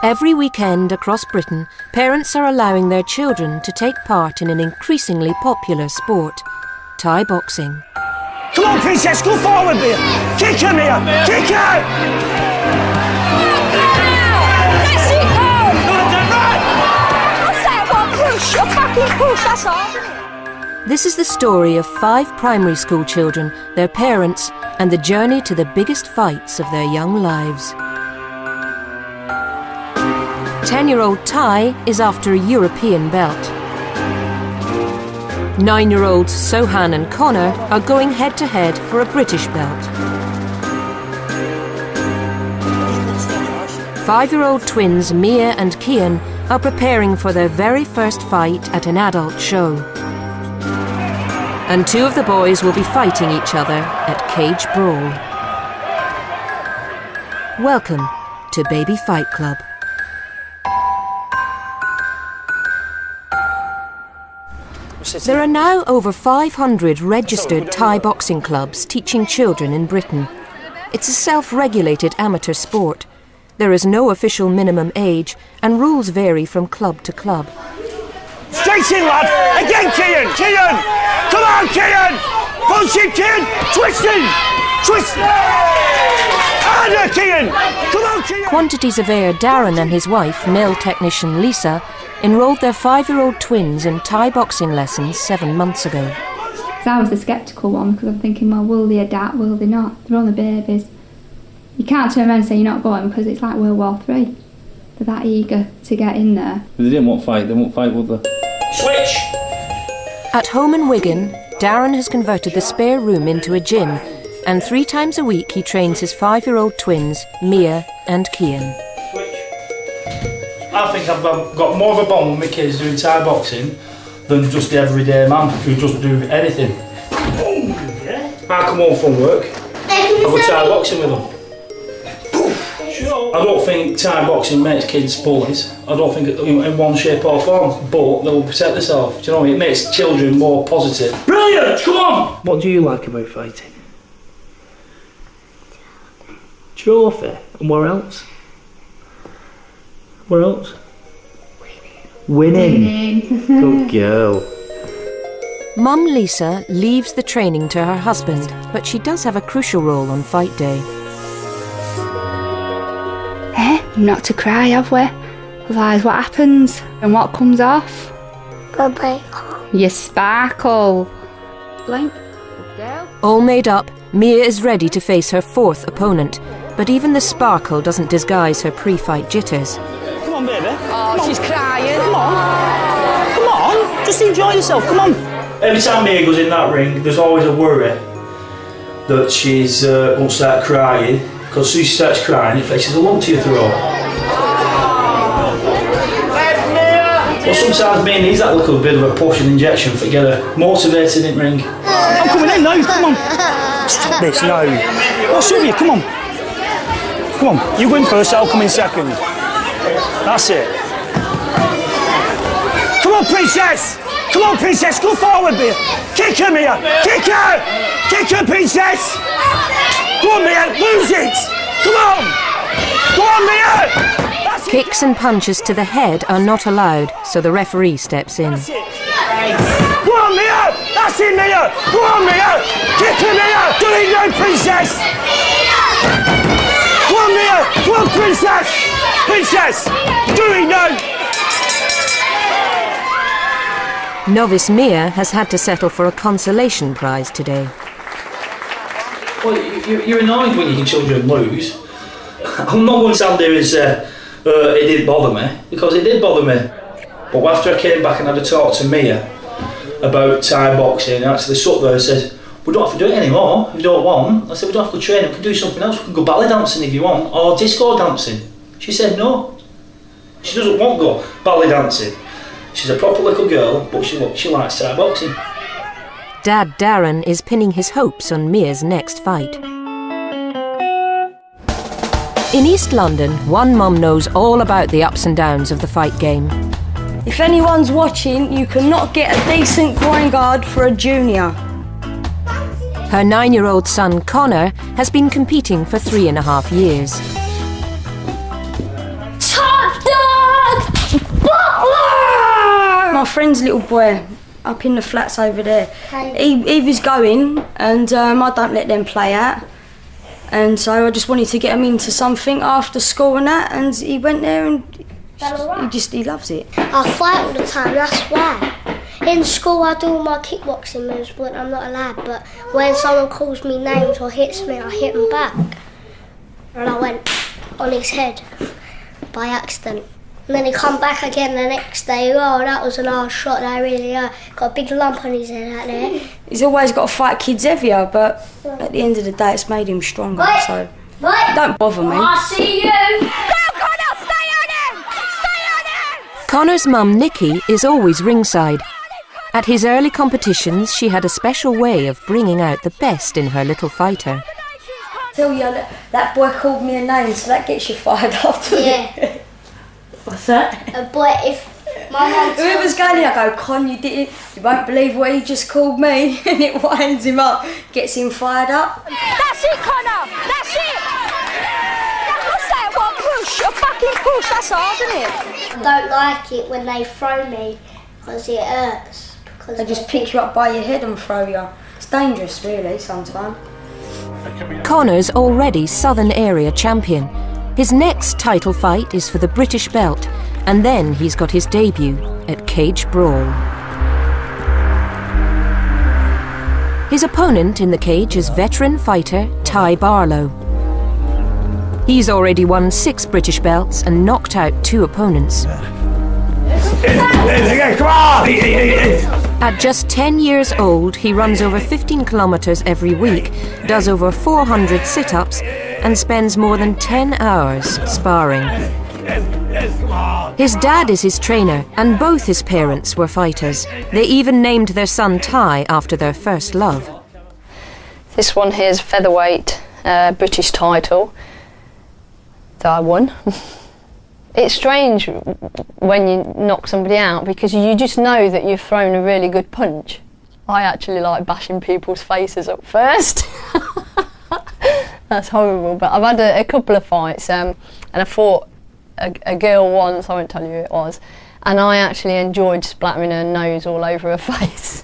Every weekend across Britain, parents are allowing their children to take part in an increasingly popular sport, Thai boxing. Come on, Princess, go forward, Mia. Kick her, Mia. Kick her! Let's it go! I say I've got to push. You're fucking push, that's all. This is the story of 5 primary school children, their parents, and the journey to the biggest fights of their young lives. 10-year-old Thai is after a European belt. 9-year-olds Sohan and Connor are going head-to-head for a British belt. 5-year-old twins Mia and Kian are preparing for their very first fight at an adult show. And 2 of the boys will be fighting each other at Cage Brawl. Welcome to Baby Fight Club. There are now over 500 registered Thai boxing clubs teaching children in Britain. It's a self-regulated amateur sport. There is no official minimum age, and rules vary from club to club. Straight in, lad! Again, Kian! Kian! Come on, Kian! Punch him, Kian! Twist him! Twist! Harder, Kian! Come on, Kian! Quantities of air Darren and his wife, nail technician Lisa, enrolled their 5-year-old twins in Thai boxing lessons 7 months ago. So I was the sceptical one because I'm thinking, well, will they adapt, will they not? They're only babies. You can't turn around and say you're not going because it's like World War III. They're that eager to get in there. If they didn't want to fight, they won't fight, would they? Switch! At home in Wigan, Darren has converted the spare room into a gym, and 3 times a week he trains his 5-year-old twins, Mia and Kian. I think I've got more of a bond with my kids doing Thai boxing than just the everyday man who just do anything. I come home from work, I go Thai boxing with them. I don't think Thai boxing makes kids bullies. I don't think in one shape or form, but they'll protect themselves. Do you know what I mean? It makes children more positive. Brilliant! Come on! What do you like about fighting? Trophy. And where else? Where else? Winning. Good girl. Mum Lisa leaves the training to her husband, but she does have a crucial role on fight day. Not to cry, have we? Otherwise, what happens? And what comes off? Bye-bye. You sparkle. Blink. All made up, Mia is ready to face her 4th opponent, but even the sparkle doesn't disguise her pre-fight jitters. Come on, baby. Oh, she's crying. Come on. Come on. Just enjoy yourself. Come on. Every time Mia goes in that ring, there's always a worry that she's won't start crying, because as soon as she starts crying, it fetches a lump to your throat. Well, sometimes Mia needs that little bit of a push and injection for to get her motivated in ring. I'm coming in now. Come on. Stop this now. What's with you? Come on. Come on. You win first, I'll come in second. That's it. Come on, Princess! Come on, Princess, go forward, Mia! Kick her, Mia! Kick her! Kick her, Princess! Go on, Mia, lose it! Come on! Go on, Mia! Kicks and punches to the head are not allowed, so the referee steps in. That's it. Go on, Mia! That's it, Mia! Go on, Mia! Kick her, Mia! Do it now, Princess! Go on, Mia! Go on, Princess! Princess! Do it now! Novice Mia has had to settle for a consolation prize today. Well, you're annoyed when your children lose. I'm not going to stand there and say it didn't bother me, because it did bother me. But after I came back and had a talk to Mia about Thai boxing, I actually sat there and said, we don't have to do it anymore if you don't want. I said, we don't have to train, we can do something else. We can go ballet dancing if you want, or disco dancing. She said no. She doesn't want to go ballet dancing. She's a proper little girl, but she likes Thai boxing. Dad Darren is pinning his hopes on Mia's next fight. In East London, one mum knows all about the ups and downs of the fight game. If anyone's watching, you cannot get a decent groin guard for a junior. Her 9-year-old son Connor has been competing for 3.5 years. Tough friend's little boy up in the flats over there. He was going, and I don't let them play out. And so I just wanted to get him into something after school and that, and he went there and he loves it. I fight all the time, that's why. In school I do all my kickboxing moves, but I'm not allowed. But when someone calls me names or hits me, I hit them back. And I went on his head by accident. And then he come back again the next day. Oh, that was an hard shot, that really hurt. Got a big lump on his head out there. He's always got to fight kids heavier, but at the end of the day it's made him stronger, so don't bother me. I see you! Go, Connor! Stay on him! Stay on him! Connor's mum, Nikki, is always ringside. At his early competitions, she had a special way of bringing out the best in her little fighter. Tell you, that boy called me a name, so that gets you fired up, doesn't it? What's that? But if my mum... Whoever's going here, I go, Con, you did it. You won't believe what he just called me. And it winds him up, gets him fired up. That's it, Connor! That's it! What's that? What, push? A fucking push, that's hard, isn't it? I don't like it when they throw me, because it hurts. They just pick you up by your head and throw you. It's dangerous, really, sometimes. Connor's already Southern Area champion. His next title fight is for the British belt, and then he's got his debut at Cage Brawl. His opponent in the cage is veteran fighter Ty Barlow. He's already won 6 British belts and knocked out 2 opponents. Come on! At just 10 years old, he runs over 15 kilometres every week, does over 400 sit-ups, and spends more than 10 hours sparring. His dad is his trainer, and both his parents were fighters. They even named their son Ty after their first love. This one here is featherweight British title that I won. It's strange when you knock somebody out because you just know that you've thrown a really good punch. I actually like bashing people's faces up first. That's horrible, but I've had a couple of fights and I fought a girl once, I won't tell you who it was, and I actually enjoyed splattering her nose all over her face.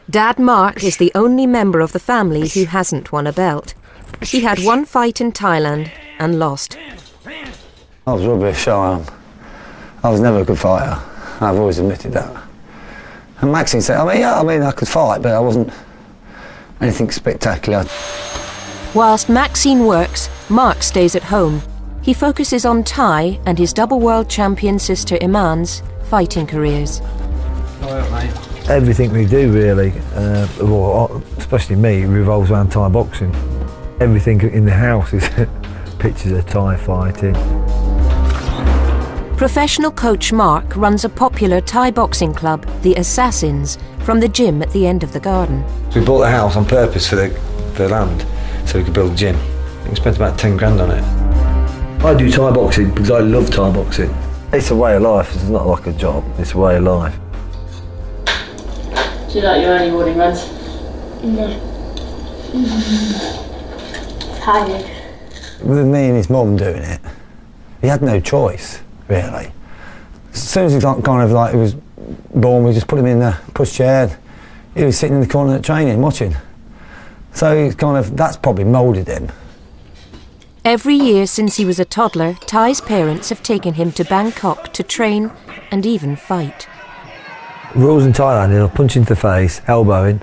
Dad Mark is the only member of the family who hasn't won a belt. He had one fight in Thailand and lost. I was rubbish, so I was never a good fighter. I've always admitted that. And Maxine said, I could fight, but I wasn't anything spectacular. Whilst Maxine works, Mark stays at home. He focuses on Ty and his double world champion sister Iman's fighting careers. Everything we do really, especially me, revolves around Thai boxing. Everything in the house is pictures of Thai fighting. Professional coach Mark runs a popular Thai boxing club, the Assassins, from the gym at the end of the garden. We bought the house on purpose for the land, so we could build a gym. We spent about 10 grand on it. I do Thai boxing because I love Thai boxing. It's a way of life, it's not like a job, it's a way of life. Do you like your early morning runs? No. Tired. With me and his mum doing it, he had no choice, really. As soon as he was born, we just put him in the pushchair. He was sitting in the corner at training, watching. So that's probably moulded him. Every year since he was a toddler, Ty's parents have taken him to Bangkok to train and even fight. Rules in Thailand, he'll punch into the face, elbowing,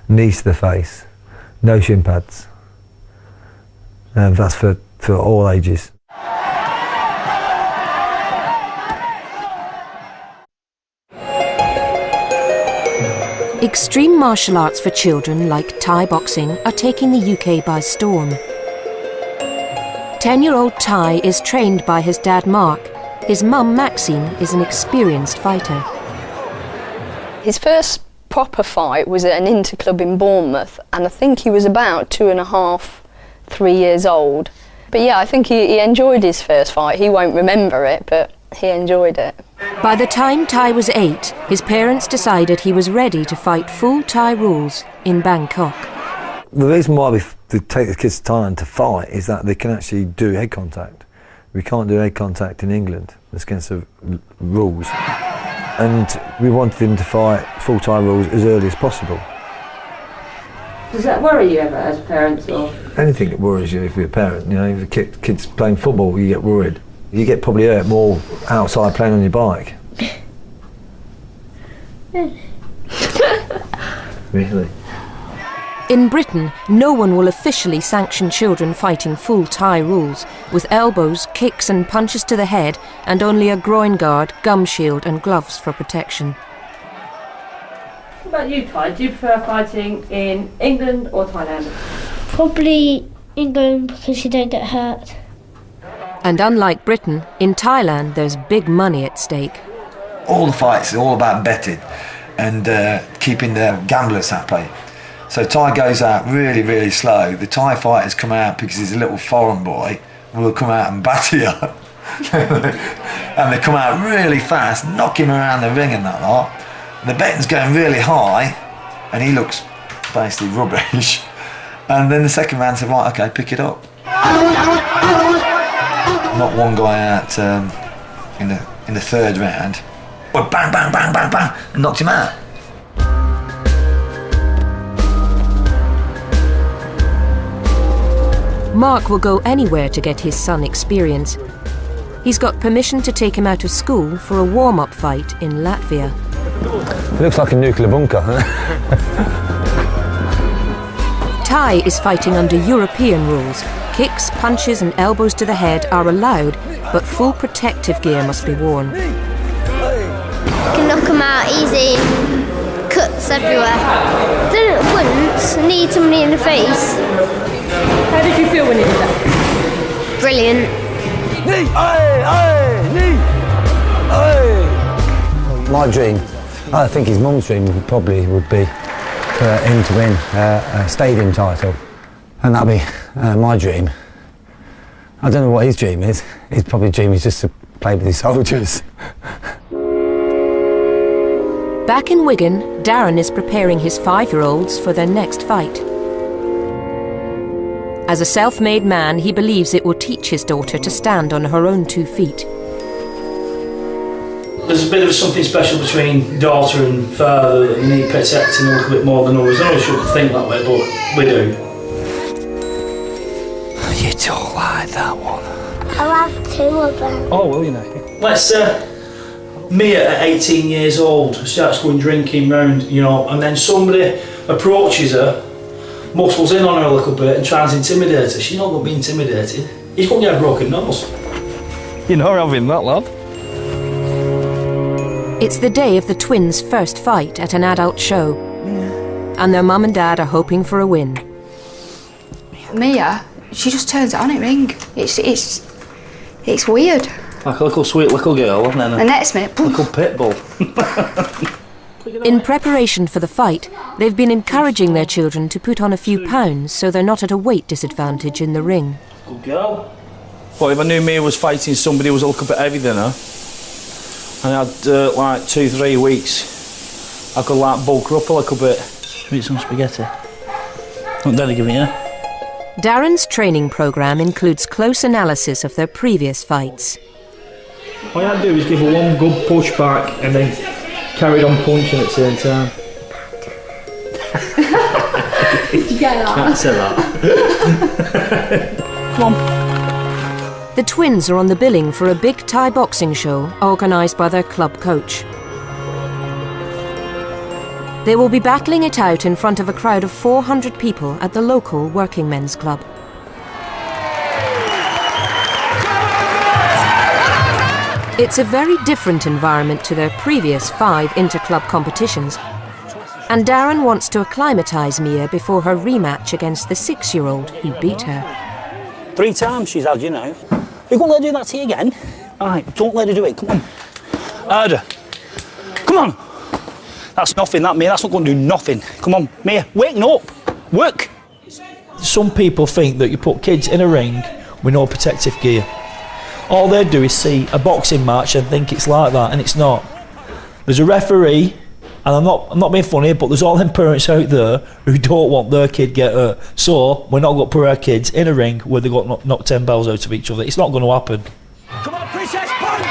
knees to the face, no shin pads. That's for all ages. Extreme martial arts for children like Thai boxing are taking the UK by storm. 10-year-old Ty is trained by his dad Mark. His mum Maxine is an experienced fighter. His first proper fight was at an interclub in Bournemouth, and I think he was about 2.5, 3 years old. But yeah, I think he enjoyed his first fight. He won't remember it, but he enjoyed it. By the time Ty was 8, his parents decided he was ready to fight full Thai rules in Bangkok. The reason why we take the kids to Thailand to fight is that they can actually do head contact. We can't do head contact in England. It's against the rules. and we wanted him to fight full Thai rules as early as possible. Does that worry you ever as parents, or? Anything that worries you if you're a parent, you know, if a kid's playing football, you get worried. You get probably hurt more outside playing on your bike. Really? In Britain, no one will officially sanction children fighting full Thai rules, with elbows, kicks and punches to the head, and only a groin guard, gum shield and gloves for protection. What about you, Ty? Do you prefer fighting in England or Thailand? Probably England, because you don't get hurt. And unlike Britain, in Thailand there's big money at stake. All the fights are all about betting and keeping the gamblers happy. So Thai goes out really, really slow. The Thai fighters come out because he's a little foreign boy, will come out and batter you. And they come out really fast, knock him around the ring and that lot. The betting's going really high and he looks basically rubbish. And then the second round said, right, okay, pick it up. Not one guy out in the third round. Well, bang, bang, bang, bang, bang, and knocked him out. Mark will go anywhere to get his son experience. He's got permission to take him out of school for a warm-up fight in Latvia. It looks like a nuclear bunker, huh? Thai is fighting under European rules. Kicks, punches and elbows to the head are allowed, but full protective gear must be worn. You can knock them out easy, cuts everywhere. Did it once, need somebody in the face. How did you feel when you did that? Brilliant. My dream, I think his mum's dream probably would be for him to win a stadium title, and that'd be my dream. I don't know what his dream is. His probably dream is just to play with his soldiers. Back in Wigan, Darren is preparing his 5-year-olds for their next fight. As a self-made man, he believes it will teach his daughter to stand on her own 2 feet. There's a bit of something special between daughter and father that you need protecting a little bit more than others. I know you shouldn't think that way, but we do. You don't like that one. I'll have 2 of them. Oh, will you now? Let's Mia at 18 years old starts going drinking round, you know, and then somebody approaches her, muscles in on her a little bit and tries to intimidate her. She's not going to be intimidated. He's going to get a broken nose. You're not having that, lad. It's the day of the twins' first fight at an adult show, and their mum and dad are hoping for a win. Mia, she just turns it on at ring. It's weird. Like a little sweet little girl, isn't it? The next minute, boom. Little pit bull. In preparation for the fight, they've been encouraging their children to put on a few pounds so they're not at a weight disadvantage in the ring. Good girl. Well, if I knew Mia was fighting somebody who was a little bit heavier than her, and I had like 2-3 weeks, I could like bulk her up a little bit. Eat some spaghetti. Not Daddy giving you? Darren's training programme includes close analysis of their previous fights. All you have to do is give her one good push back and then carry on punching at the same time. Did you get that? Can't say that. Come on. The twins are on the billing for a big Thai boxing show organised by their club coach. They will be battling it out in front of a crowd of 400 people at the local working men's club. It's a very different environment to their previous 5 inter-club competitions, and Darren wants to acclimatise Mia before her rematch against the 6-year-old who beat her. 3 times she's had, you know. You gonna let her do that to you again? Alright, don't let her do it, come on. Harder. Come on. That's nothing, that, Mia, that's not gonna do nothing. Come on, Mia, waken up. Work. Some people think that you put kids in a ring with no protective gear. All they do is see a boxing match and think it's like that, and it's not. There's a referee, and I'm not being funny, but there's all them parents out there who don't want their kid get hurt. So we're not going to put our kids in a ring where they got knocked 10 bells out of each other. It's not going to happen. Come on, Princess, punch!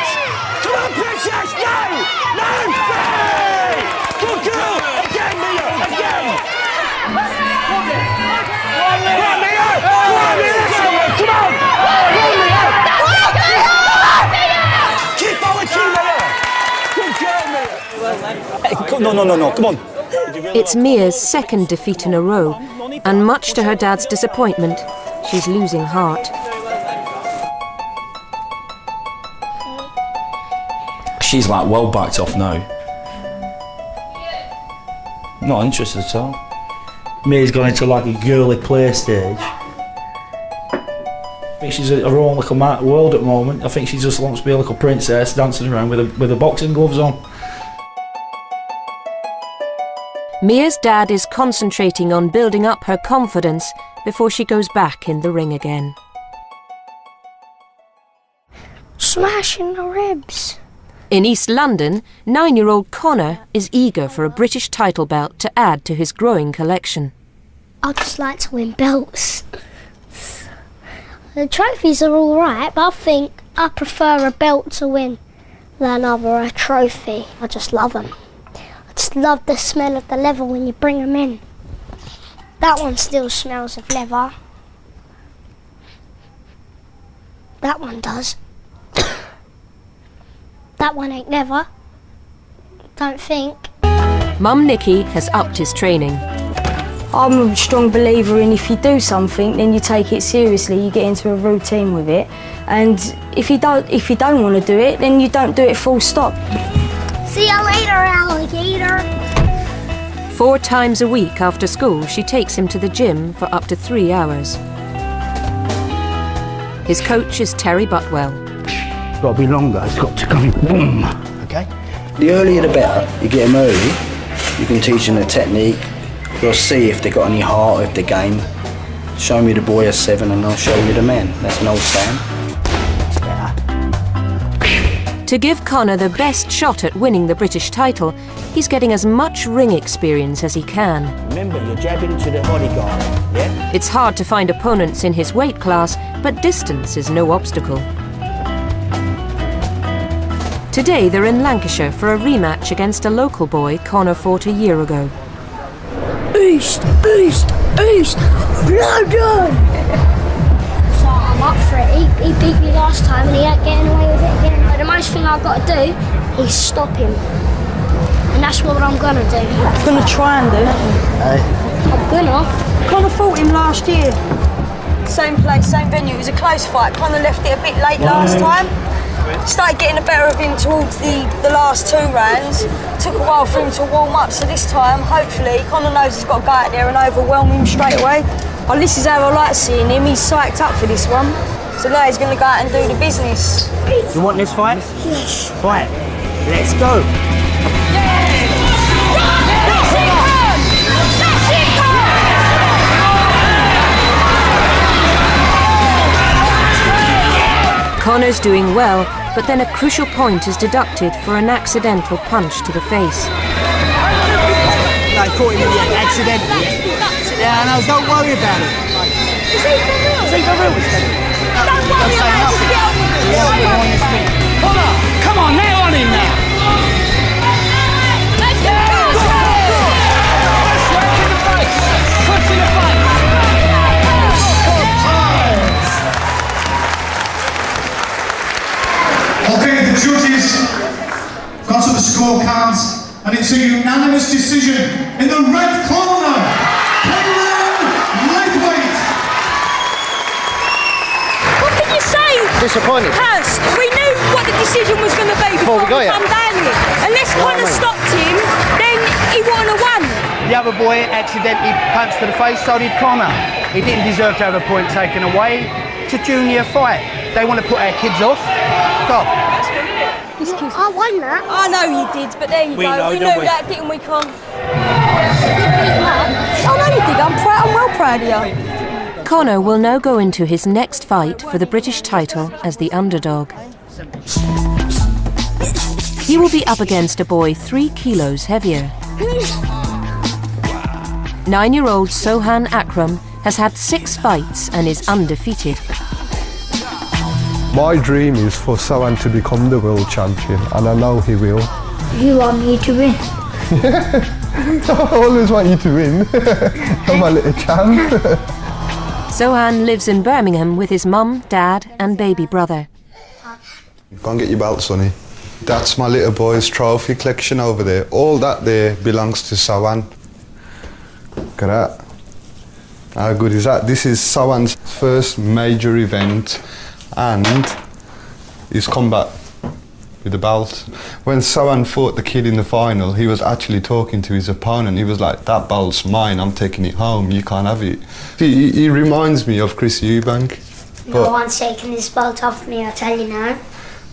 Come on, Princess, go! No! Hey! Good girl! Again, Mia! Again! Come on, Mia! Come on, Mia! Come on! Keep forward, Mia! Good girl, Mia! No, come on. It's Mia's second defeat in a row, and much to her dad's disappointment, she's losing heart. She's like well backed off now. Not interested at all. Mia's gone into like a girly play stage. I think she's her own little world at the moment. I think she just wants to be a little princess dancing around with her boxing gloves on. Mia's dad is concentrating on building up her confidence before she goes back in the ring again. Smashing the ribs. In East London, 9-year-old Connor is eager for a British title belt to add to his growing collection. I just like to win belts. The trophies are all right, but I think I prefer a belt to win than a trophy. I just love them. I just love the smell of the leather when you bring them in. That one still smells of leather. That one does. That one ain't leather. Don't think. Mum Nikki has upped his training. I'm a strong believer in if you do something, then you take it seriously, you get into a routine with it. And if you don't want to do it, then you don't do it full stop. See you later, alligator. 4 times a week after school, she takes him to the gym for up to 3 hours. His coach is Terry Butwell. It's got to be longer, it's got to come boom, okay? The earlier the better. You get them early, you can teach them the technique. You'll see if they've got any heart, if they're game. Show me the boy at 7 and I'll show you the man. That's an old saying. To give Connor the best shot at winning the British title, he's getting as much ring experience as he can. Remember, you're jabbing to the bodyguard, yeah? It's hard to find opponents in his weight class, but distance is no obstacle. Today they're in Lancashire for a rematch against a local boy Connor fought a year ago. East, East, East, London! So I'm up for it. He beat me last time and he ain't getting away with it again. But the most thing I've got to do is stop him. And that's what I'm gonna do. I'm gonna try and do. I'm gonna. Connor fought him last year. Same place, same venue. It was a close fight. Connor left it a bit late last time. Started getting the better of him towards the last 2 rounds. Took a while for him to warm up, so this time, hopefully, Connor knows he's got to go out there and overwhelm him straight away. Oh, this is how I like seeing him. He's psyched up for this one. So now he's going to go out and do the business. You want this fight? Yes. Fight. Let's go. Connor's doing well, but then a crucial point is deducted for an accidental punch to the face. I caught him accidentally. Yeah, no, don't worry about it. Is he for real? Don't worry about it. Come on, nail on him now. Push in the face. Okay, the judges got to the scorecards, and it's a unanimous decision in the red corner. Lightweight. What can you say? Disappointed. Hurst, we knew what the decision was going to be before we come down here. Unless Connor stopped him, then he wouldn't have won. The other boy accidentally punched to the face, so did Connor. He didn't deserve to have a point taken away. It's a junior fight. They want to put our kids off. Stop. I won that. I know you did, but there you go. We knew that, didn't we, Con? I know you did. I'm well proud of you. Connor will now go into his next fight for the British title as the underdog. He will be up against a boy 3 kilos heavier. 9-year-old Sohan Akram has had 6 fights and is undefeated. My dream is for Sohan to become the world champion, and I know he will. You want me to win? I always want you to win. I'm a little champ. Sohan lives in Birmingham with his mum, dad and baby brother. Go and get your belt, sonny. That's my little boy's trophy collection over there. All that there belongs to Sohan. Look at that. How good is that? This is Sohan's first major event and his comeback with the belt. When Sohan fought the kid in the final, he was actually talking to his opponent. He was like, that belt's mine, I'm taking it home, you can't have it. He reminds me of Chris Eubank. No one's taking this belt off me, I tell you now.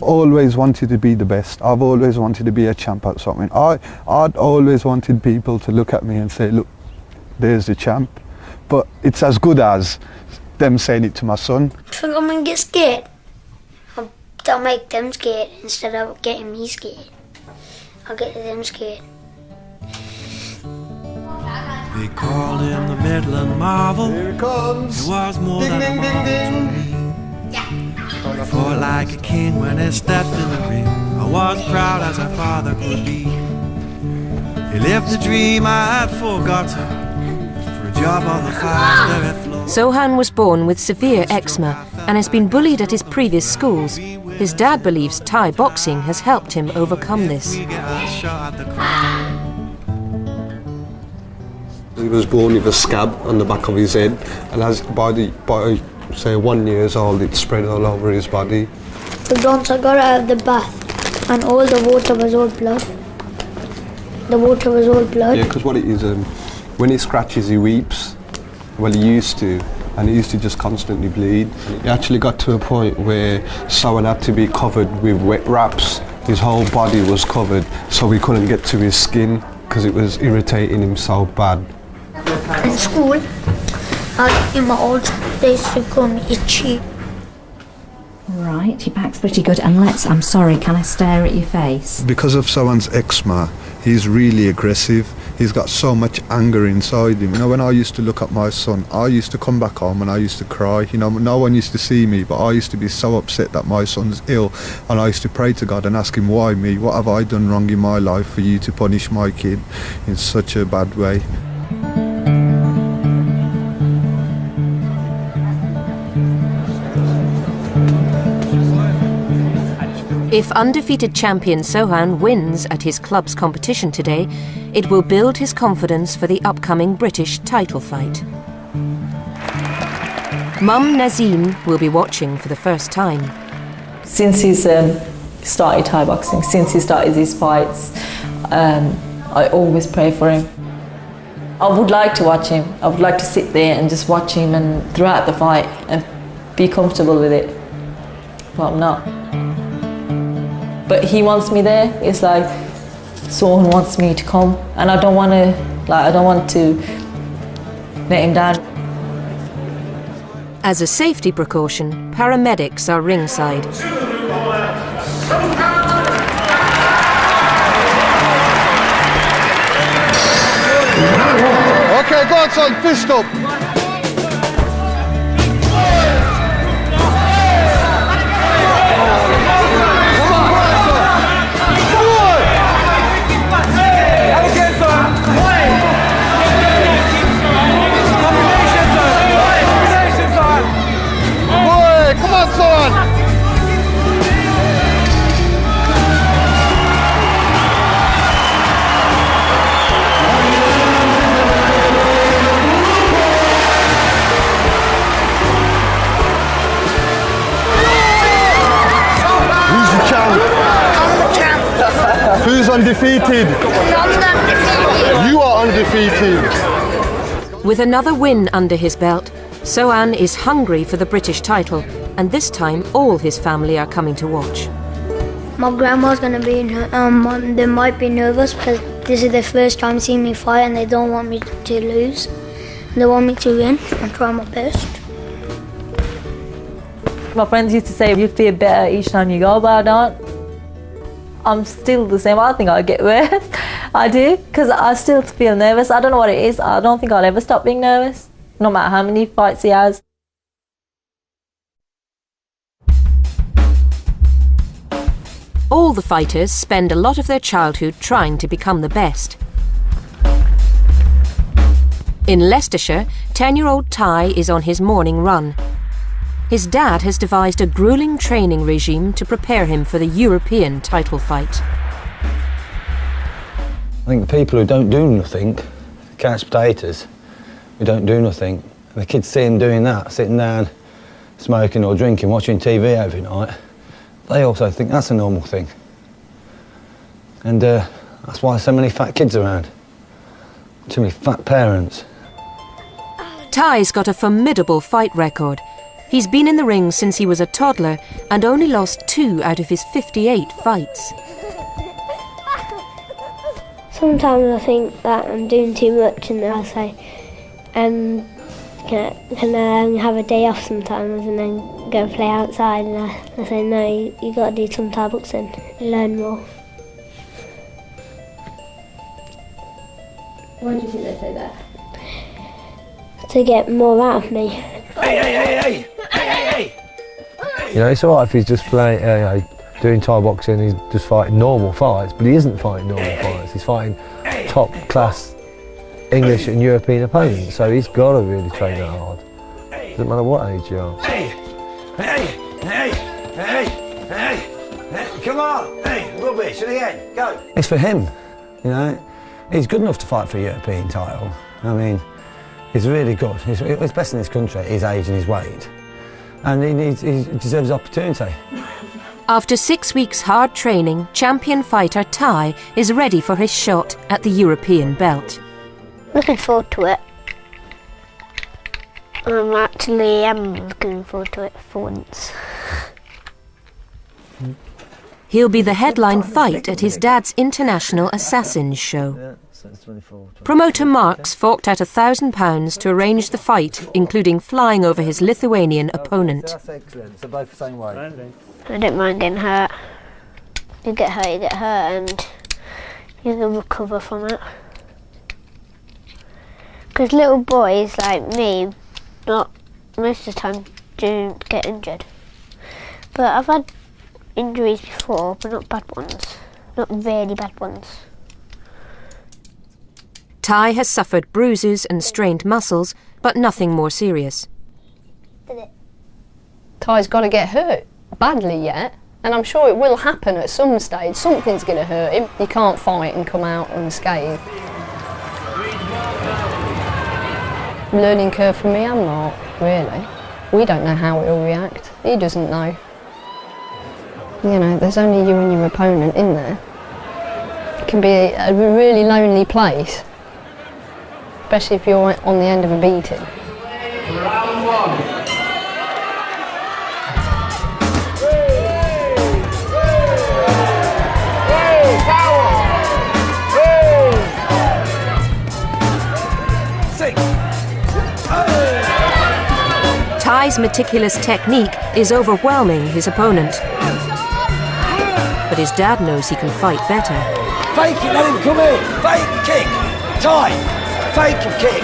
Always wanted to be the best. I've always wanted to be a champ at something. I'd always wanted people to look at me and say, look, there's the champ. But it's as good as them saying it to my son. I think I'm gonna get scared. I'll make them scared instead of getting me scared. I'll get them scared. They called him the Midland Marvel. Here it comes. He was more ding, than ding, a marvel to me. He fought like a king when he stepped in the ring. I was proud as a father could be. He lived the dream I had forgotten. For a job on the fire floor. Sohan was born with severe eczema and has been bullied at his previous schools. His dad believes Thai boxing has helped him overcome this. He was born with a scab on the back of his head, and as by say 1 year old, it spread all over his body. So once I got out of the bath, and all the water was all blood. The water was all blood. Yeah, because what it is, when he scratches, he weeps. Well, he used to, and he used to just constantly bleed. It actually got to a point where someone had to be covered with wet wraps. His whole body was covered, so we couldn't get to his skin because it was irritating him so bad. In school, in my old they used to call me Itchy. Right, your back's pretty good, and I'm sorry, can I stare at your face? Because of someone's eczema, he's really aggressive. He's got so much anger inside him. You know, when I used to look at my son, I used to come back home and I used to cry. You know, no one used to see me, but I used to be so upset that my son's ill, and I used to pray to God and ask him, why me? What have I done wrong in my life for you to punish my kid in such a bad way? If undefeated champion Sohan wins at his club's competition today, it will build his confidence for the upcoming British title fight. Mum Nazim will be watching for the first time. Since he's started Thai boxing, since he started his fights, I always pray for him. I would like to watch him. I would like to sit there and just watch him and throughout the fight and be comfortable with it. But I'm not. But he wants me there. It's like someone wants me to come, and I don't want to let him down. As a safety precaution, paramedics are ringside. Okay, go on, son, fist up. Who's undefeated? You are undefeated. With another win under his belt, Sohan is hungry for the British title, and this time all his family are coming to watch. My grandma's gonna be, they might be nervous because this is their first time seeing me fight and they don't want me to lose. They want me to win and try my best. My friends used to say you feel better each time you go, but I don't. I'm still the same. I think I get worse. I do, because I still feel nervous. I don't know what it is. I don't think I'll ever stop being nervous, no matter how many fights he has. All the fighters spend a lot of their childhood trying to become the best. In Leicestershire, 10-year-old Ty is on his morning run. His dad has devised a gruelling training regime to prepare him for the European title fight. I think the people who don't do nothing, couch potatoes, who don't do nothing, the kids see them doing that, sitting down, smoking or drinking, watching TV every night, they also think that's a normal thing. And that's why there's so many fat kids around. Too many fat parents. Ty's got a formidable fight record. He's been in the ring since he was a toddler and only lost 2 out of his 58 fights. Sometimes I think that I'm doing too much, and then I'll say, can I have a day off sometimes and then go play outside? And I say, no, you got to do some Thai boxing, learn more. Why do you think they say that? To get more out of me. Hey! You know, it's alright if he's just playing, doing Thai boxing, he's just fighting normal fights, but he isn't fighting normal fights. He's fighting top-class English and European opponents, so he's got to really train that hard. Doesn't matter what age you are. Hey! Come on! Hey, rubbish, and again, go! It's for him, you know. He's good enough to fight for a European title. I mean, he's really good. He's best in his country at his age and his weight. And he deserves opportunity. After 6 weeks hard training, champion fighter Ty is ready for his shot at the European belt. Looking forward to it. I'm looking forward to it for once. He'll be the headline fight at his dad's International Assassins show. Promoter Marks forked out £1,000 to arrange the fight, including flying over his Lithuanian opponent. That's excellent, so both the same way. I don't mind getting hurt. You get hurt, and you can recover from it. Because little boys like me, not most of the time, do get injured. But I've had injuries before, but not bad ones. Not really bad ones. Ty has suffered bruises and strained muscles, but nothing more serious. Ty's got to get hurt badly yet, and I'm sure it will happen at some stage. Something's going to hurt him. You can't fight and come out unscathed. Learning curve for me and Mark, really. We don't know how he'll react. He doesn't know. You know, there's only you and your opponent in there. It can be a really lonely place, especially if you're on the end of a beating. Round 1. Ty's meticulous technique is overwhelming his opponent. But his dad knows he can fight better. Fake it, let him come in. Fake, kick. Ty, fake and kick.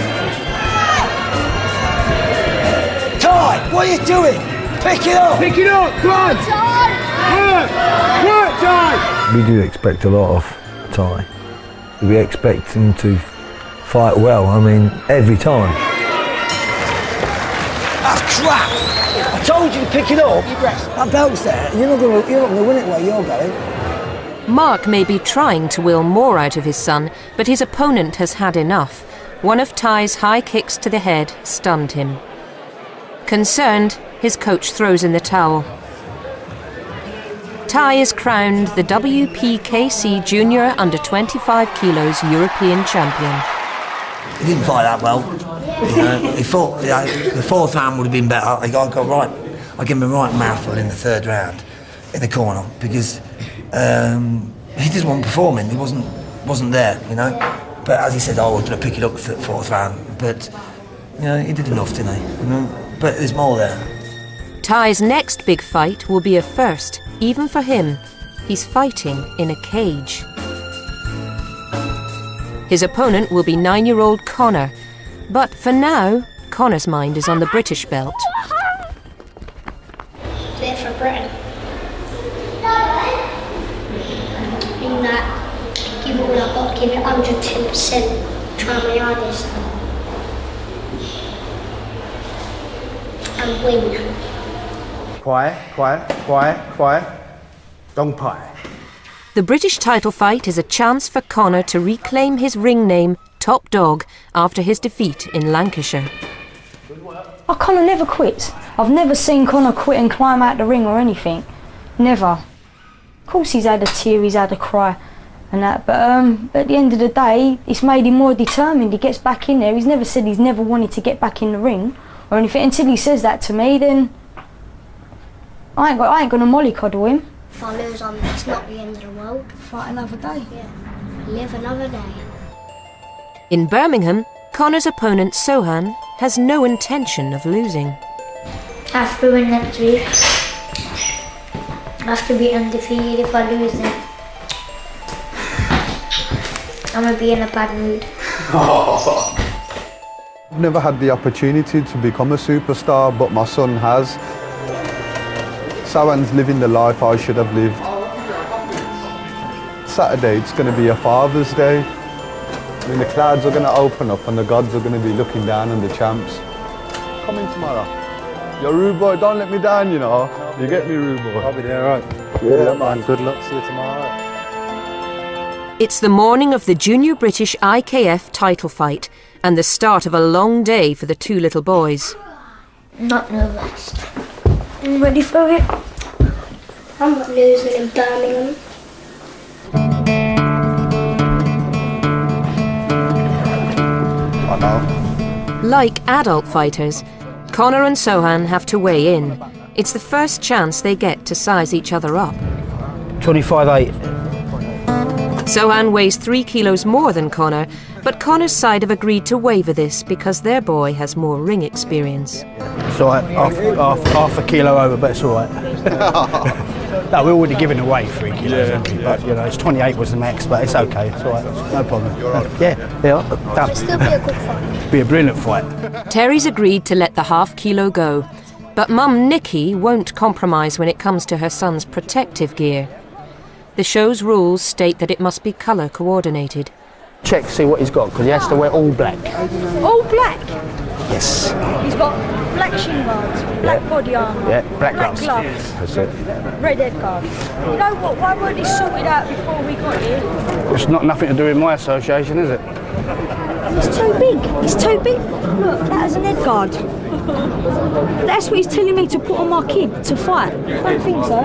Ty, what are you doing? Pick it up. Pick it up, come on. Work, Ty. We do expect a lot of Ty. We expect him to fight well, I mean, every time. That's crap. I told you to pick it up. That belt's there. You're not going to win it where you're going. Mark may be trying to will more out of his son, but his opponent has had enough. One of Ty's high kicks to the head stunned him. Concerned, his coach throws in the towel. Ty is crowned the WPKC Junior under 25 kilos European champion. He didn't fight that well. He thought the fourth round would have been better. I got right. I gave him a right mouthful in the third round, in the corner, because he just wasn't performing. He wasn't there, you know. But as he said, I was going to pick it up for the fourth round. But you know, he did enough, didn't he? You know. But there's more there. Ty's next big fight will be a first, even for him. He's fighting in a cage. His opponent will be 9-year-old Connor. But for now, Connor's mind is on the British belt. There for Britain. in that, give it all I've got, give it 110%, try my hardest, and win. Quiet, quiet, quiet, quiet. Don't pie. The British title fight is a chance for Conor to reclaim his ring name, Top Dog, after his defeat in Lancashire. Conor never quits. I've never seen Conor quit and climb out the ring or anything. Never. Of course he's had a tear, he's had a cry and that, but at the end of the day, it's made him more determined. He gets back in there. He's never said he's never wanted to get back in the ring or anything. Until he says that to me, then I ain't gonna mollycoddle him. If I lose, it's not the end of the world. Fight another day. Yeah. Live another day. In Birmingham, Conor's opponent Sohan has no intention of losing. I have to win next week. I have to be undefeated. If I lose, then I'm going to be in a bad mood. I've never had the opportunity to become a superstar, but my son has. Sohan's living the life I should have lived. Saturday, it's going to be a Father's Day. I mean, the clouds are going to open up and the gods are going to be looking down on the champs. Come in tomorrow. You're rude boy, don't let me down, you know. You get me, rude boy. I'll be there, right? Yeah, man. Good luck, see you tomorrow. It's the morning of the Junior British IKF title fight and the start of a long day for the two little boys. Not nervous. I'm ready for it. I'm not losing in Birmingham. I know. Like adult fighters, Conor and Sohan have to weigh in. It's the first chance they get to size each other up. 25.8. Sohan weighs 3 kilos more than Conor, but Conor's side have agreed to waiver this because their boy has more ring experience. It's all right, half a kilo over, but it's all right. No, we're already giving away 3 kilos, haven't we? But, you know, it's 28 was the max, but it's okay, it's all right, no problem. Yeah. It'll still be a good fight. Be a brilliant fight. Terry's agreed to let the half kilo go, but Mum Nikki won't compromise when it comes to her son's protective gear. The show's rules state that it must be colour coordinated. Check, see what he's got, because he has to wear all black. All black? Yes. He's got black shin guards, black body armour, Yeah, black gloves. gloves, That's it. red head guard. You know what, why weren't they sorted out before we got here? It's not nothing to do with my association, is it? It's too big. It's too big. Look, that is an head guard. That's what he's telling me to put on my kid to fight. I don't think so.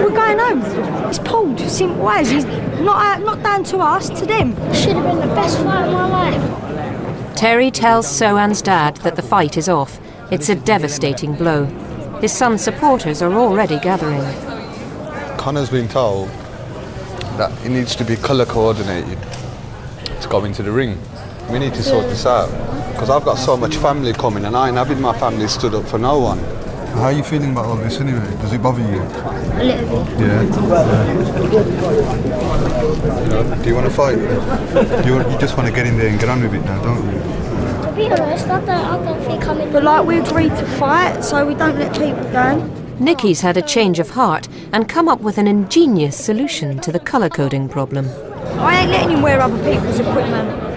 We're going home. It's pulled. Simple as. He's not down to us, to them. Should have been the best fight of my life. Terry tells Sohan's dad that the fight is off. It's a devastating blow. His son's supporters are already gathering. Conor's been told that he needs to be colour coordinated to go into the ring. We need to sort this out, because I've got so much family coming and I ain't having my family stood up for no one. How are you feeling about all this anyway? Does it bother you? A little bit. Yeah. Do you want to fight? You just want to get in there and get on with it now, don't you? To be honest, I don't think I'm in. But like we agreed to fight, so we don't let people down. Nicky's had a change of heart and come up with an ingenious solution to the colour coding problem. I ain't letting him wear other people's equipment.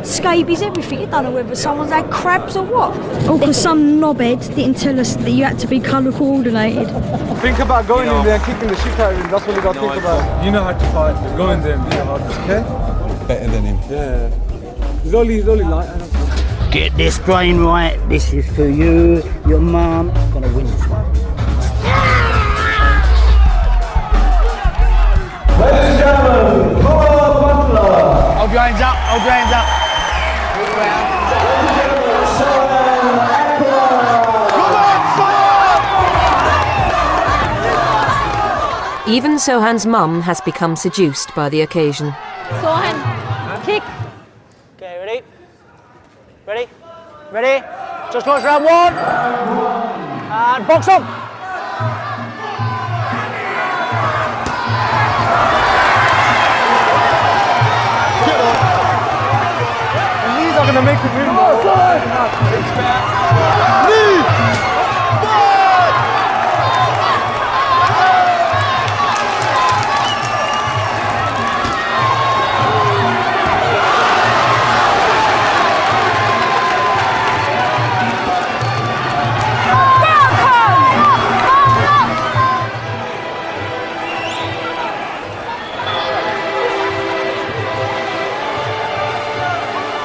Scabies, everything. You don't know whether someone's had crabs or what. Oh, because some knobhead didn't tell us that you had to be colour coordinated. Think about going in there and kicking the shit out of him. That's what you got to think about. You know how to fight. Just go in there and be the hardest, okay? Better than him. Yeah. He's only light. Get this brain right. This is for you. Your mum gonna win this one. Ladies and gentlemen, Conor Butler. Hold your hands up. Hold your hands up. Even Sohan's mum has become seduced by the occasion. Sohan, kick. Okay, ready? Ready? Ready? Just watch round one. And box up. These are going to make it really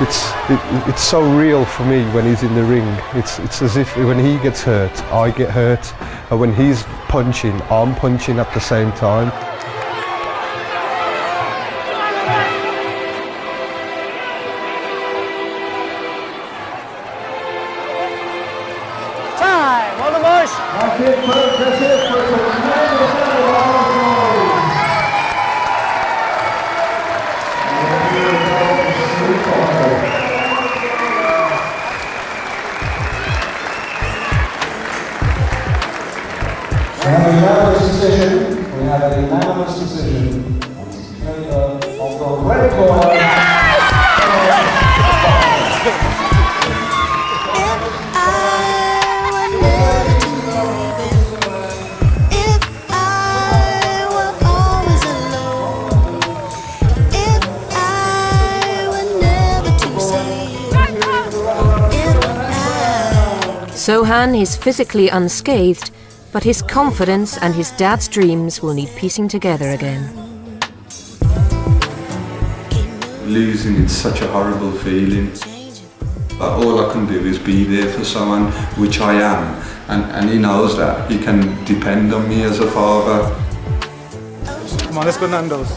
it's so real for me when he's in the ring. It's as if when he gets hurt, I get hurt, and when he's punching, I'm punching at the same time. Time, on the march. That's it, folks, that's it. We have a unanimous decision on the favour of the red corner. Sohan is physically unscathed, but his confidence and his dad's dreams will need piecing together again. Losing is such a horrible feeling. But all I can do is be there for someone, which I am, and he knows that. He can depend on me as a father. Come on, let's go Nando's.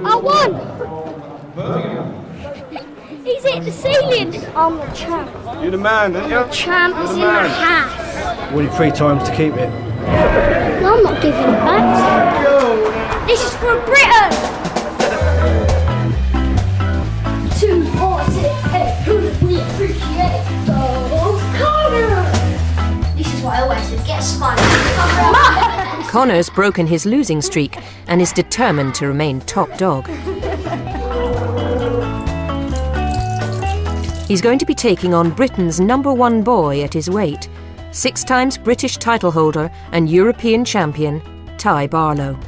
I won! He's hit the ceiling! I'm the champ. You're the man, aren't you? The champ is in my house. We need 3 times to keep it. No, I'm not giving it back. This is for Britain! 2, 4, 6, 8, who do we appreciate? Go Connor! This is what I always said, get spun. Connor's broken his losing streak and is determined to remain top dog. He's going to be taking on Britain's #1 boy at his weight, 6 times British title holder and European champion, Ty Barlow.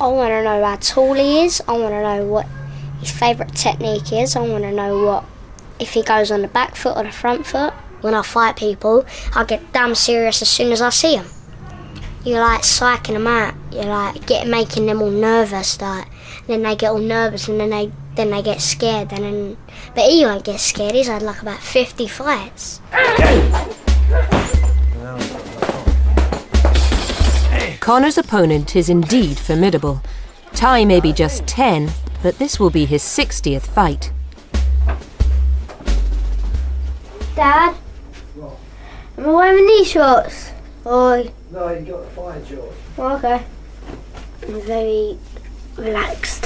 I want to know how tall he is. I want to know what his favourite technique is. I want to know what if he goes on the back foot or the front foot. When I fight people, I get damn serious as soon as I see them. You're like psyching them out. You're like making them all nervous. Like, then they get all nervous and then they get scared. But he won't get scared. He's had like about 50 fights. Connor's opponent is indeed formidable. Ty may be just 10, but this will be his 60th fight. Dad, am I wearing these shorts? Oi. No, you got the fire shorts. Okay. I'm very relaxed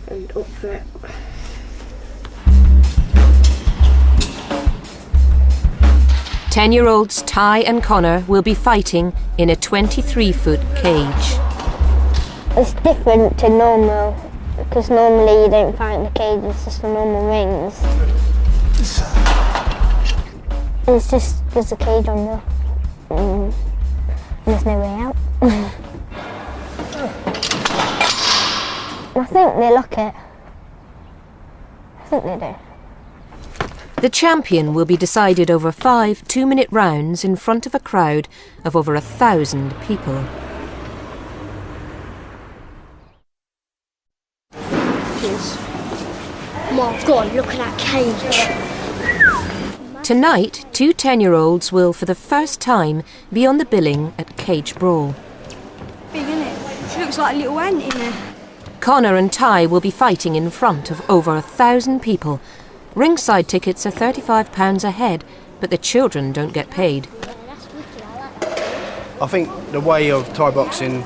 and up for it. Ten-year-olds Ty and Connor will be fighting in a 23-foot cage. It's different to normal, because normally you don't fight in the cage, it's just the normal rings. It's just, there's a cage on there. There's no way out. I think they lock it. I think they do. The champion will be decided over 5 2-minute rounds in front of a crowd of over 1,000 people. My God, look at that cage. Tonight, 2 10-year-olds will for the first time be on the billing at Cage Brawl. Big, isn't it? She looks like a little ant in there. Connor and Ty will be fighting in front of over 1,000 people. Ringside tickets are £35 a head, but the children don't get paid. I think the way of Thai boxing,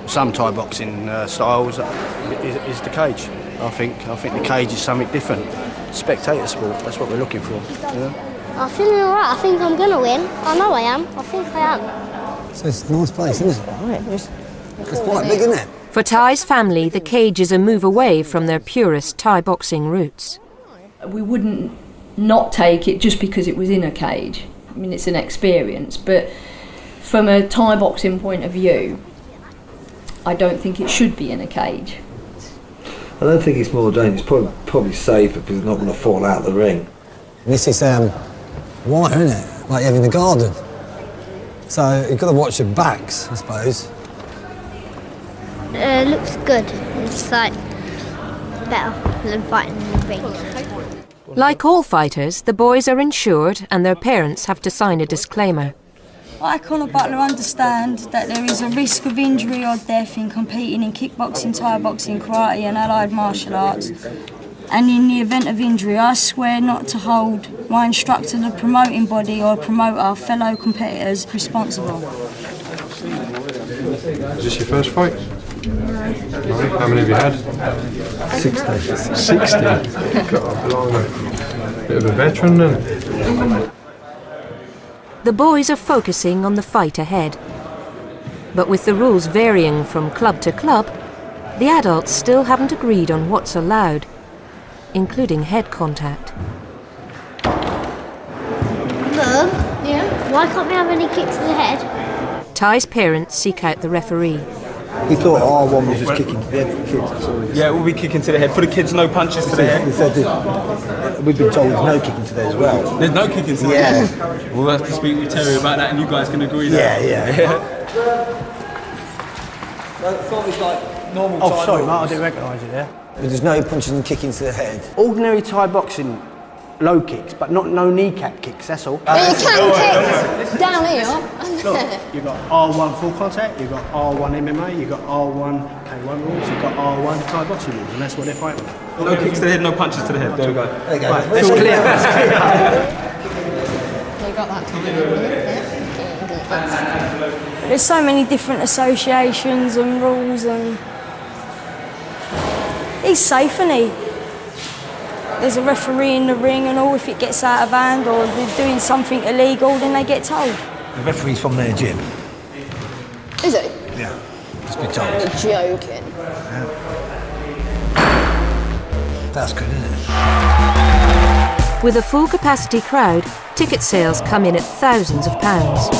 some Thai boxing styles, is the cage. I think the cage is something different. Spectator sport, that's what we're looking for. Yeah? I'm feeling alright, I think I'm gonna win. I know I am, I think I am. So it's a nice place, isn't it? It's quite big, isn't it? For Ty's family, the cage is a move away from their purest Thai boxing roots. We wouldn't not take it just because it was in a cage. I mean, it's an experience, but from a Thai boxing point of view, I don't think it should be in a cage. I don't think it's more dangerous. It's probably safer because it's not going to fall out of the ring. This is wire, isn't it? Like you have in the garden. So you've got to watch your backs, I suppose. Looks good. It's like better than fighting in the ring. Like all fighters, the boys are insured and their parents have to sign a disclaimer. I, Conor Butler, understand that there is a risk of injury or death in competing in kickboxing, Thai boxing, karate and allied martial arts. And in the event of injury, I swear not to hold my instructor, the promoting body or promoter, fellow competitors responsible. Is this your first fight? No. How many have you had? 60. 60? God, blimey. Bit of a veteran then. The boys are focusing on the fight ahead. But with the rules varying from club to club, the adults still haven't agreed on what's allowed, including head contact. Mum? Yeah? Why can't we have any kicks to the head? Ty's parents seek out the referee. He thought R1 was just kicking to the head for the kids. Yeah, we'll be kicking to the head. For the kids, no punches to the head. He said we've been told there's no kicking to the head as well. There's no kicking to the head? We'll have to speak with Terry about that and you guys can agree that. Yeah. I thought it was like normal Oh, Thai sorry, rules. mate, I didn't recognise you there. But there's no punching and kicking to the head. Ordinary Thai boxing, low kicks, but no kneecap kicks, that's all. You can kick down here. Look, you've got R1 full contact, you've got R1 MMA, you've got R1 K1 rules, you've got R1 Thai boxing rules, and that's what they're fighting with. No kicks to the head, no punches to the head. There we go. There you go. Right, That's clear. That's You got that time. There's so many different associations and rules and... He's safe, isn't he? There's a referee in the ring and all. If it gets out of hand or they're doing something illegal, then they get told. The referee's from their gym. Is it? Yeah, just been told. You're joking. Yeah. That's good, isn't it? With a full capacity crowd, ticket sales come in at thousands of pounds.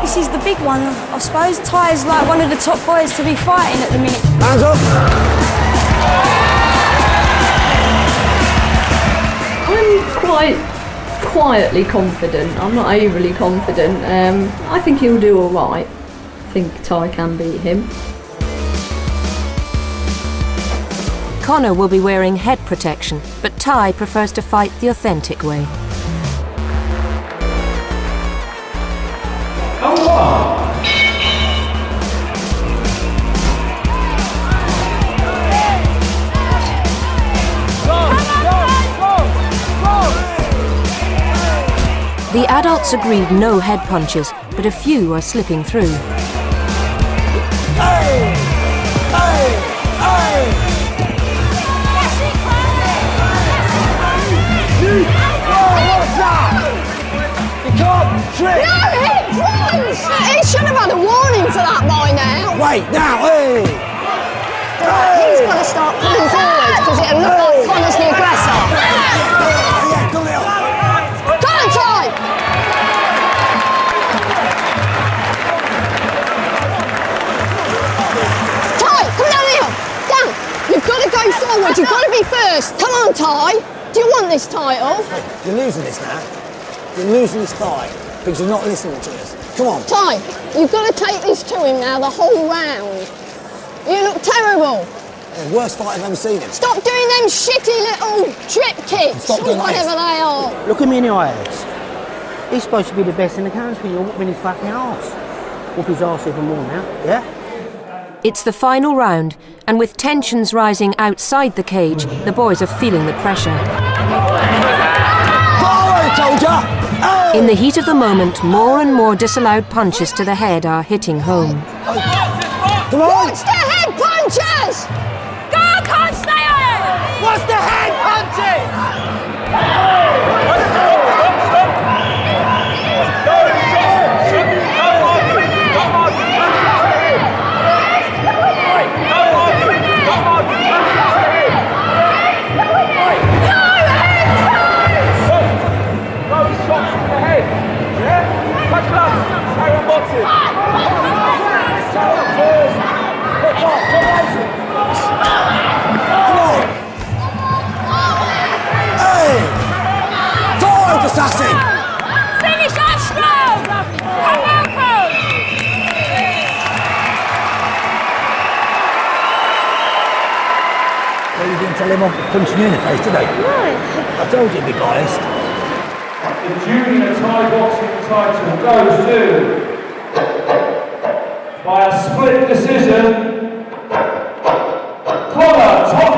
This is the big one, I suppose. Ty is like one of the top boys to be fighting at the minute. Hands up! I'm quite quietly confident. I'm not overly confident. I think he'll do all right. I think Ty can beat him. Conor will be wearing head protection, but Ty prefers to fight the authentic way. The adults agreed no head punches, but a few are slipping through. He should have had a warning for that by now. Wait, now, hey! Right, he's got to start pulling forward because it'll look like Conor's the aggressor. Come on, Ty! Ty, come down here. Down. You've got to go forward. You've got to be first. Come on, Ty. Do you want this title? You're losing this now. You're losing this fight because you're not listening to us. Come on. Ty, you've got to take this to him now the whole round. You look terrible. The worst fight I've ever seen him. Stop doing them shitty little drip kicks Stop or doing whatever this. they are. Look at me in the eyes. He's supposed to be the best in the country. You're whooping his fucking arse. Whoop his arse even more now, yeah? It's the final round, and with tensions rising outside the cage, the boys are feeling the pressure. Forward, soldier! In the heat of the moment, more and more disallowed punches to the head are hitting home. Come on! Watch the head punches! Go, can't stay on it! What's the head punching? Assassin! Finish that strong! Come on! tell him off punching you in the face, did he? No. I told you to be biased. The junior Thai boxing title goes to, by a split decision, Connor Top.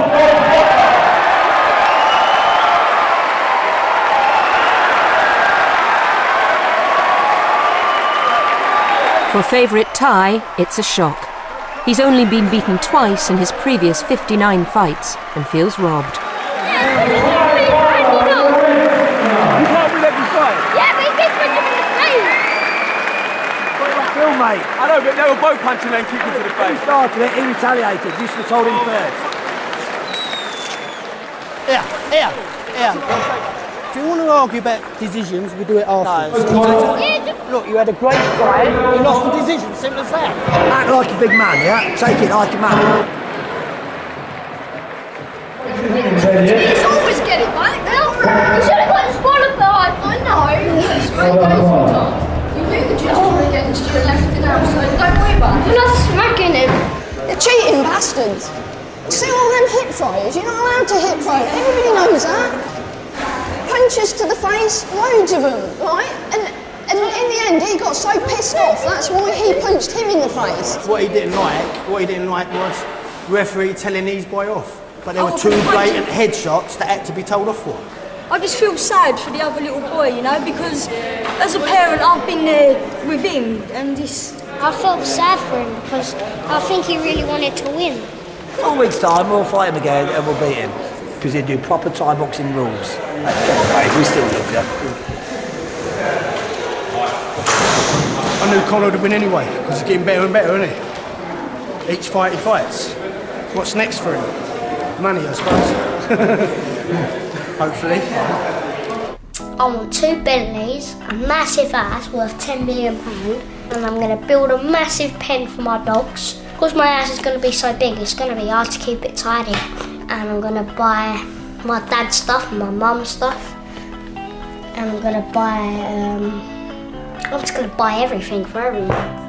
For favourite Thai, it's a shock. He's only been beaten twice in his previous 59 fights and feels robbed. Mate. I know, but they were both punching and kicking to the face. He started it, he retaliated. You should have told him first. Here. If you want to argue about decisions, we do it after. Look, you had a great fight, you lost the decision, simple as that. Act like a big man, yeah? Take it like a man. He's always getting right now. You should have got disqualified. I know. It's really good sometimes. You knew the judges were against you and everything else, so don't worry about it. You're not smacking him. They're cheating bastards. See all them hip throws? You're not allowed to hip throw. Everybody knows that. Punches to the face, loads of them, right? And in the end, he got so pissed off. That's why he punched him in the face. What he didn't like was referee telling his boy off. But there were two blatant headshots that had to be told off for. I just feel sad for the other little boy, you know, because as a parent I've been there with him and this... I felt sad for him because I think he really wanted to win. 4 weeks' time, we'll fight him again and we'll beat him. Because he'll do proper Thai boxing rules. We still love you. I knew Conor would win anyway, because he's getting better and better, isn't he? Each fight he fights. What's next for him? Money, I suppose. Hopefully. I want 2 Bentleys, a massive house worth £10 million, and I'm going to build a massive pen for my dogs. Because my house is going to be so big, it's going to be hard to keep it tidy. And I'm going to buy my dad's stuff and my mum's stuff. And I'm going to buy, I'm just going to buy everything for everyone.